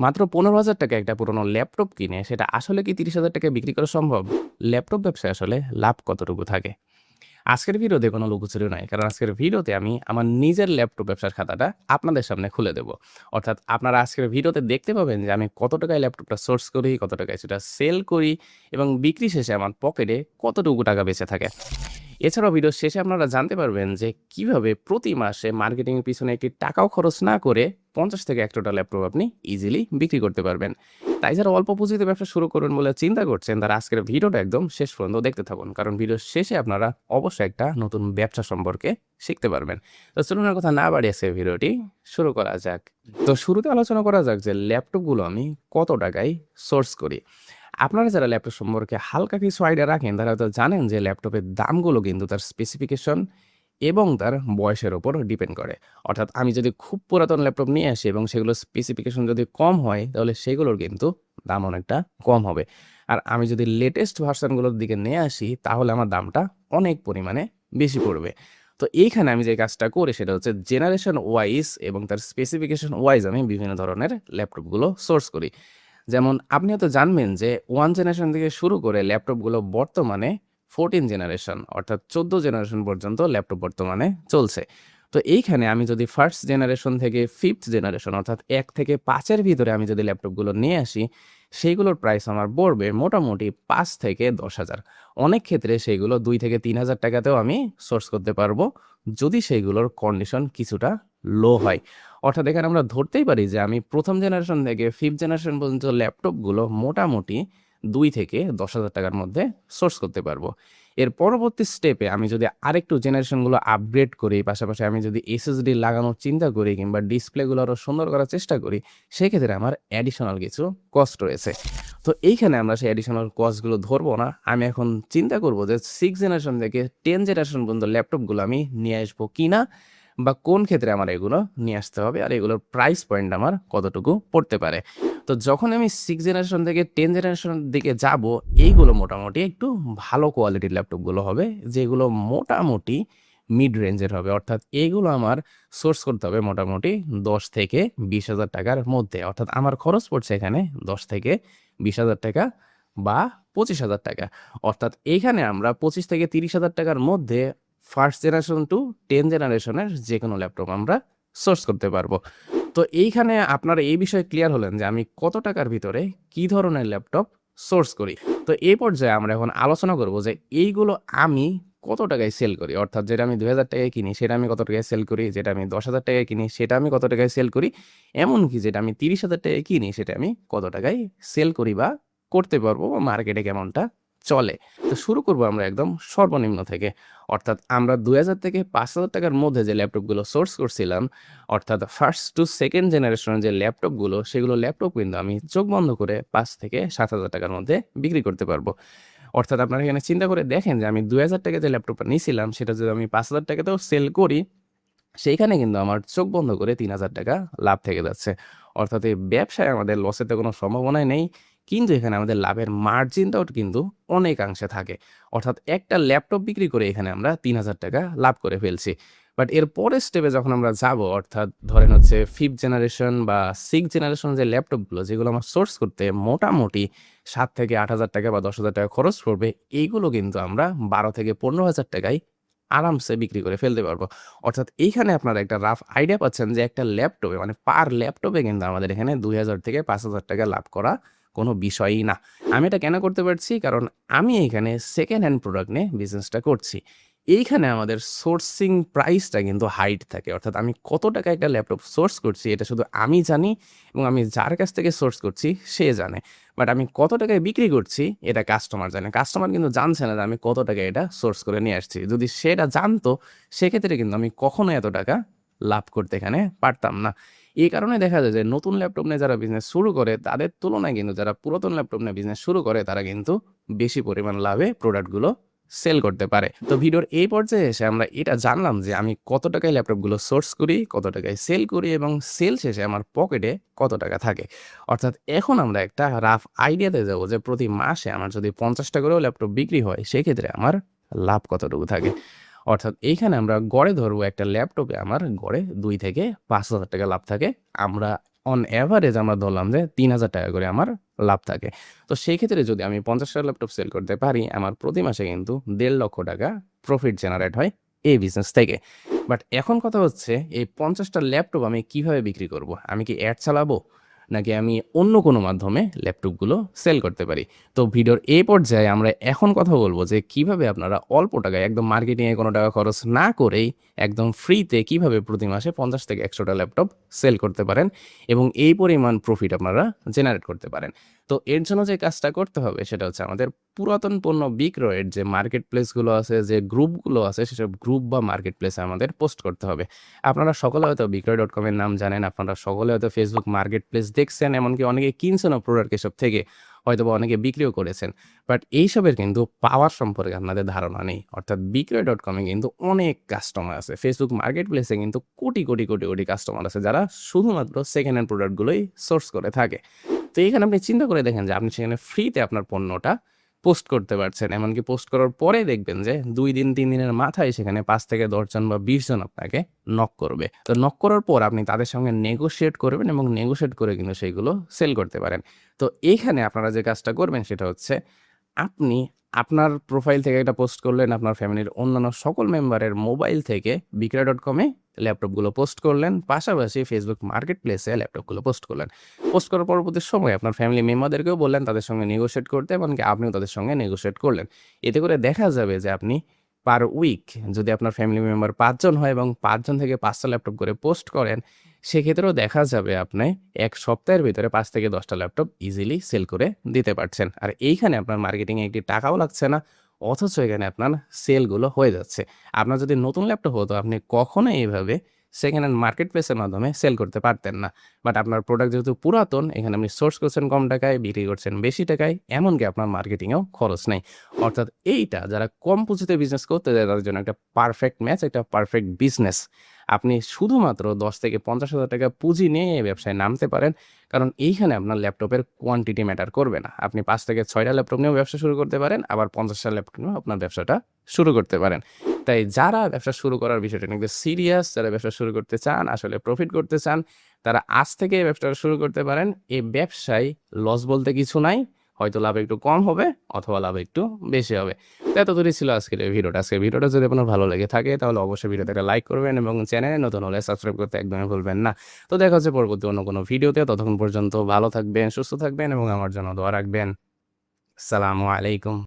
মাত্র ১৫,০০০ টাকায় একটা পুরনো ল্যাপটপ কিনে সেটা আসলে কি ৩০,০০০ টাকায় বিক্রি করা সম্ভব? ল্যাপটপ ব্যবসায় আসলে লাভ কতটুকু থাকে? আজকের ভিডিওতে কোনো লুকোচুরি নাই। কারণ আজকের ভিডিওতে আমি আমার নিজের ল্যাপটপ ব্যবসার খাতাটা আপনাদের সামনে খুলে দেব। অর্থাৎ আপনারা আজকের ভিডিওতে দেখতে পাবেন যে আমি কত টাকায় ল্যাপটপটা সোর্স করি, কত টাকায় সেটা সেল করি এবং বিক্রি শেষে আমার পকেটে কতটুকু টাকা বেঁচে থাকে। এছাড়াও ভিডিওর শেষে আপনারা জানতে পারবেন যে কিভাবে প্রতি মাসে মার্কেটিং এর পিছনে একটি টাকাও খরচ না করে ৫০ থেকে ১০০ টা ল্যাপটপ আপনি ইজিলি বিক্রি করতে পারবেন। তাই যারা অল্প পুঁজিতে ব্যবসা শুরু করবেন বলে চিন্তা করছেন তারা আজকের ভিডিওটা একদম শেষ পর্যন্ত দেখতে থাকুন। কারণ ভিডিওর শেষে আপনারা অবশ্যই একটা নতুন ব্যবসা সম্পর্কে শিখতে পারবেন। তো চলুন আর কথা না বাড়িয়ে আজকের ভিডিওটি শুরু করা যাক। তো শুরুতে আলোচনা করা যাক যে ল্যাপটপগুলো আমি কত টাকায় সোর্স করি। আপনারা যারা ল্যাপটপ সম্পর্কে হালকা কিছু আইডিয়া রাখেন তারা হয়তো জানেন যে ল্যাপটপের দামগুলো কিন্তু তার স্পেসিফিকেশন এবং তার বয়সের উপর ডিপেন্ড করে। অর্থাৎ আমি যদি খুব পুরাতন ল্যাপটপ নিয়ে আসি এবং সেগুলোর স্পেসিফিকেশন যদি কম হয় তাহলে সেগুলোর কিন্তু দাম অনেকটা কম হবে। আর আমি যদি লেটেস্ট ভার্সনগুলোর দিকে নিয়ে আসি তাহলে আমার দামটা অনেক পরিমাণে বেশি পড়বে। তো এইখানে আমি যে কাজটা করি সেটা হচ্ছে জেনারেশন ওয়াইজ এবং তার স্পেসিফিকেশন ওয়াইজ আমি বিভিন্ন ধরনের ল্যাপটপগুলো সোর্স করি। যেমন আপনি হয়তো জানবেন যে 1 জেনারেশন থেকে শুরু করে ল্যাপটপগুলো বর্তমানে 14 জেনারেশন অর্থাৎ 14 জেনারেশন পর্যন্ত ল্যাপটপ বর্তমানে চলছে। তো এইখানে আমি যদি 1st জেনারেশন থেকে 5th জেনারেশন অর্থাৎ ১ থেকে ৫ এর ভিতরে আমি যদি ল্যাপটপগুলো নিয়ে আসি, সেইগুলোর প্রাইস আমার পড়বে মোটামুটি ৫ থেকে ১০,০০০। অনেক ক্ষেত্রে সেইগুলো ২ থেকে ৩,০০০ টাকাতেও আমি সোর্স করতে পারবো, যদি সেইগুলোর কন্ডিশন কিছুটা লো হয়। অর্থাৎ এখানে আমরা ধরতেই পারি যে আমি ১ম জেনারেশন থেকে 5th জেনারেশন পর্যন্ত ল্যাপটপগুলো মোটামুটি ২ থেকে ১০,০০০ টাকার মধ্যে সোর্স করতে পারবো। এর পরবর্তী স্টেপে আমি যদি আরেকটু জেনারেশনগুলো আপগ্রেড করি, পাশাপাশি আমি যদি এসএসডি লাগানোর চিন্তা করি কিংবা ডিসপ্লেগুলো আরো সুন্দর করার চেষ্টা করি, সেক্ষেত্রে আমার অ্যাডিশনাল কিছু কস্ট রয়েছে। তো এইখানে আমরা সেই অ্যাডিশনাল কস্টগুলো ধরবো না। আমি এখন চিন্তা করব যে 6 জেনারেশন থেকে 10 জেনারেশন পর্যন্ত ল্যাপটপগুলো আমি নিয়ে আসবো কিনা বা কোন ক্ষেত্রে আমার এগুলো নিয়ে আসতে হবে আর এগুলোর প্রাইস পয়েন্ট আমার কতটুকু পড়তে পারে। তো যখন আমি 6 জেনারেশন থেকে 10 জেনারেশনের দিকে যাব, এইগুলো মোটামুটি একটু ভালো কোয়ালিটির ল্যাপটপগুলো হবে, যেগুলো মোটামুটি মিড রেঞ্জের হবে। অর্থাৎ এগুলো আমার সোর্স করতে হবে মোটামুটি ১০ থেকে ২০,০০০ টাকার মধ্যে। অর্থাৎ আমার খরচ পড়ছে এখানে ১০ থেকে ২০,০০০ টাকা বা ২৫,০০০ টাকা। অর্থাৎ এইখানে আমরা ২৫ থেকে ৩০,০০০ টাকার মধ্যে 1st জেনারেশন টু 10 জেনারেশনের যেকোনো ল্যাপটপ আমরা সোর্স করতে পারবো। তো এইখানে আপনারা এই বিষয়ে ক্লিয়ার হলেন যে আমি কত টাকার ভিতরে কি ধরনের ল্যাপটপ সোর্স করি। তো এই পর্যায়ে আমরা এখন আলোচনা করব যে এইগুলো আমি কত টাকায় সেল করি। অর্থাৎ যেটা আমি ৳২,০০০ টাকায় কিনি সেটা আমি কত টাকায় সেল করি, যেটা আমি ৳১০,০০০ টাকায় কিনি সেটা আমি কত টাকায় সেল করি। এমনকি যেটা আমি ৳৩০,০০০ টাকায় কিনি সেটা আমি কত টাকায় সেল করি বা করতে পারবো বা মার্কেটে কেমনটা চলে। তো শুরু করব আমরা একদম সর্বনিম্ন থেকে। অর্থাৎ আমরা ৳২,০০০ থেকে ৳৫,০০০ টাকার মধ্যে যে ল্যাপটপগুলো সোর্স করছিলাম, অর্থাৎ 1st টু 2nd জেনারেশনের যে ল্যাপটপগুলো, সেগুলো ল্যাপটপ কিন্তু আমি চোখ বন্ধ করে ৫ থেকে ৳৭,০০০ টাকার মধ্যে বিক্রি করতে পারবো। অর্থাৎ আপনারা এখানে চিন্তা করে দেখেন যে আমি ৳২,০০০ টাকায় যে ল্যাপটপটা নিছিলাম সেটা যদি আমি ৳৫,০০০ টাকাতেও সেল করি, সেইখানে কিন্তু আমার চোখ বন্ধ করে ৳৩,০০০ টাকা লাভ থেকে যাচ্ছে। অর্থাৎ এই ব্যবসায় আমাদের লসের তো কোনো সম্ভাবনাই নেই। কিন্তু এখানে আমাদের লাভের মার্জিনটাও কিন্তু অনেকাংশে থাকে। অর্থাৎ একটা ল্যাপটপ বিক্রি করে এখানে আমরা ৳৩,০০০ টাকা লাভ করে ফেলছি। বাট এর পরের স্টেপে যখন আমরা যাবো, অর্থাৎ ধরেন হচ্ছে 5th জেনারেশন বা 6th জেনারেশন যে ল্যাপটপগুলো যেগুলো আমার সোর্স করতে মোটামুটি ৳৭,০০০ থেকে ৳৮,০০০ বা ৳১০,০০০ খরচ পড়বে, এইগুলো কিন্তু আমরা ৳১২,০০০ থেকে ৳১৫,০০০ টাকায় আরামসে বিক্রি করে ফেলতে পারবো। অর্থাৎ এইখানে আপনারা একটা রাফ আইডিয়া পাচ্ছেন যে একটা ল্যাপটপে মানে পার ল্যাপটপে কিন্তু আমাদের এখানে ৳২,০০০ থেকে ৳৫,০০০ টাকা লাভ করা কোনো বিষয়ই না। আমি এটা কেন করতে পারছি? কারণ আমি এইখানে সেকেন্ড হ্যান্ড প্রোডাক্ট নিয়ে বিজনেসটা করছি। এইখানে আমাদের সোর্সিং প্রাইসটা কিন্তু হাইট থাকে। অর্থাৎ আমি কত টাকায় একটা ল্যাপটপ সোর্স করছি এটা শুধু আমি জানি এবং আমি যার কাছ থেকে সোর্স করছি সে জানে। বাট আমি কত টাকায় বিক্রি করছি এটা কাস্টমার জানে। কাস্টমার কিন্তু জানছে না যে আমি কত টাকায় এটা সোর্স করে নিয়ে আসছি। যদি সে এটা জানতো সেক্ষেত্রে কিন্তু আমি কখনোই এত টাকা লাভ করতে এখানে পারতাম না। এই কারণে দেখা যায় যে নতুন ল্যাপটপ নিয়ে যারা বিজনেস শুরু করে তাদের তুলনায় কিন্তু যারা পুরাতন ল্যাপটপ নিয়ে বিজনেস শুরু করে তারা কিন্তু বেশি পরিমাণ লাভে প্রোডাক্টগুলো সেল করতে পারে। তো ভিডিওর এই পর্যায়ে এসে আমরা এটা জানলাম যে আমি কত টাকায় ল্যাপটপগুলো সোর্স করি, কত টাকায় সেল করি এবং সেল শেষে আমার পকেটে কত টাকা থাকে। অর্থাৎ এখন আমরা একটা রাফ আইডিয়াতে যাবো যে প্রতি মাসে আমার যদি ৫০ টা করেও ল্যাপটপ বিক্রি হয় সেক্ষেত্রে আমার লাভ কতটুকু থাকে। অর্থাৎ এইখানে আমরা গড়ে ধরবো একটা ল্যাপটপে আমার গড়ে ২ থেকে ৳৫,০০০ লাভ থাকে। আমরা অন এভারেজ আমরা ধরলাম যে ৳৩,০০০ করে আমার লাভ থাকে। তো সেই ক্ষেত্রে যদি আমি ৫০টা ল্যাপটপ সেল করতে পারি, আমার প্রতি মাসে কিন্তু ৳১.৫ লক্ষ প্রফিট জেনারেট হয় এই বিজনেস থেকে। বাট এখন কথা হচ্ছে এই ৫০টা ল্যাপটপ আমি কিভাবে বিক্রি করব? আমি কি অ্যাড চালাবো? নাকি আমি অন্য কোনো মাধ্যমে ল্যাপটপগুলো সেল করতে পারি? তো ভিডিওর এই পর্যায়ে আমরা এখন কথা বলব যে কিভাবে আপনারা অল্প টাকায় একদম মার্কেটিংয়ে কোনো টাকা খরচ না করেই একদম ফ্রিতে কিভাবে প্রতি মাসে ৫০ থেকে ১০০টা ল্যাপটপ সেল করতে পারেন এবং এই পরিমাণ প্রফিট আপনারা জেনারেট করতে পারেন। তো এর জন্য যে কাজটা করতে হবে সেটা হচ্ছে আমাদের পুরাতন পণ্য বিক্রয়ের যে মার্কেট প্লেসগুলো আছে, যে গ্রুপগুলো আছে সেসব গ্রুপ বা মার্কেট প্লেসে আমাদের পোস্ট করতে হবে। আপনারা সকলে হয়তো বিক্রয়.com এর নাম জানেন, আপনারা সকলে হয়তো Facebook মার্কেট প্লেস দেখছেন, এমনকি অনেকে কিনছেনও প্রোডাক্ট এসব থেকে। হয়তোবা অনেকে বিক্রিও করেছেন। বাট এইসবের কিন্তু পাওয়ার সম্পর্কে আপনাদের ধারণা নেই। অর্থাৎ বিক্রয়.com এ কিন্তু অনেক কাস্টমার আছে। Facebook মার্কেট প্লেসে কিন্তু কোটি কাস্টমার আছে যারা শুধুমাত্র সেকেন্ড হ্যান্ড প্রোডাক্টগুলোই সোর্স করে থাকে। তো এইখানে আপনি চিন্তা করে দেখেন যে আপনি সেখানে ফ্রিতে আপনার পণ্যটা পোস্ট করতে পারছেন। এমনকি পোস্ট করার পরে দেখবেন যে ২ দিন ৩ দিনের মাথায় সেখানে ৫ থেকে ১০ জন বা ২০ জন আপনাকে নক করবে। তো নক করার পর আপনি তাদের সঙ্গে নেগোশিয়েট করবেন এবং নেগোশিয়েট করে কিন্তু সেইগুলো সেল করতে পারেন। তো এইখানে আপনারা যে কাজটা করবেন সেটা হচ্ছে আপনি আপনার প্রোফাইল থেকে একটা পোস্ট করলেন, আপনার ফ্যামিলির অন্যান্য সকল মেম্বারের মোবাইল থেকে বিক্রয়.com এ ল্যাপটপগুলো পোস্ট করলেন। পাশাপাশি Facebook মার্কেট প্লেসে ল্যাপটপগুলো পোস্ট করলেন। পোস্ট করার পরবর্তী সময়ে আপনার ফ্যামিলি মেম্বারদেরকেও বললেন তাদের সঙ্গে নেগোশিয়েট করতে, এমনকি আপনিও তাদের সঙ্গে নেগোশিয়েট করলেন। এতে করে দেখা যাবে যে আপনি পার উইক যদি আপনার ফ্যামিলি মেম্বার ৫ জন হয় এবং ৫ জন থেকে ৫ টা ল্যাপটপ করে পোস্ট করেন, সেক্ষেত্রেও দেখা যাবে আপনি ১ সপ্তাহের ভিতরে ৫ থেকে ১০ টা ল্যাপটপ ইজিলি সেল করে দিতে পারছেন। আর এইখানে আপনার মার্কেটিংয়ে একটি টাকাও লাগছে না। অথচ এখানে আপনার সেলগুলো হয়ে যাচ্ছে। আপনার যদি নতুন ল্যাপটপ হতো আপনি কখনোই এভাবে সেকেন্ড হ্যান্ড মার্কেট প্লেসের মাধ্যমে সেল করতে পারতেন না। বাট আপনার প্রোডাক্ট যেহেতু পুরাতন, এখানে আপনি সোর্স করছেন কম টাকায়, বিক্রি করছেন বেশি টাকায়, এমনকি আপনার মার্কেটিংয়েও খরচ নেই। অর্থাৎ এইটা যারা কম পুঁজিতে বিজনেস করতে চায় তাদের জন্য একটা পারফেক্ট ম্যাচ, একটা পারফেক্ট বিজনেস। আপনি শুধুমাত্র ১০ থেকে ৳৫০,০০০ পুঁজি নিয়ে এই ব্যবসায় নামতে পারেন। কারণ এইখানে আপনার ল্যাপটপের কোয়ান্টিটি ম্যাটার করবে না। আপনি ৫ থেকে ৬ টা ল্যাপটপ নিয়েও ব্যবসা শুরু করতে পারেন, আবার ৫০ টা ল্যাপটপ নিয়েও আপনার ব্যবসাটা শুরু করতে পারেন। তাই যারা ব্যবসা শুরু করার বিষয়টা নিয়ে একটু সিরিয়াস, যারা ব্যবসা শুরু করতে চান, আসলে প্রফিট করতে চান, তারা আজ থেকে এই ব্যবসাটা শুরু করতে পারেন। এই ব্যবসায় লস বলতে কিছু নাই। হয়তো লাভ একটু কম হবে অথবা লাভ একটু বেশি হবে। তো এতদূরই ছিল আজকের এই ভিডিওটা। আজকের ভিডিওটা যদি আপনার ভালো লেগে থাকে তাহলে অবশ্যই ভিডিওতে একটা লাইক করবেন এবং চ্যানেলে নতুন হলে সাবস্ক্রাইব করতে একদমই ভুলবেন না। তো দেখা হচ্ছে পরবর্তী অন্য কোনো ভিডিওতে। ততক্ষণ পর্যন্ত ভালো থাকবেন, সুস্থ থাকবেন এবং আমার জন্য দোয়া রাখবেন। আসসালামু আলাইকুম।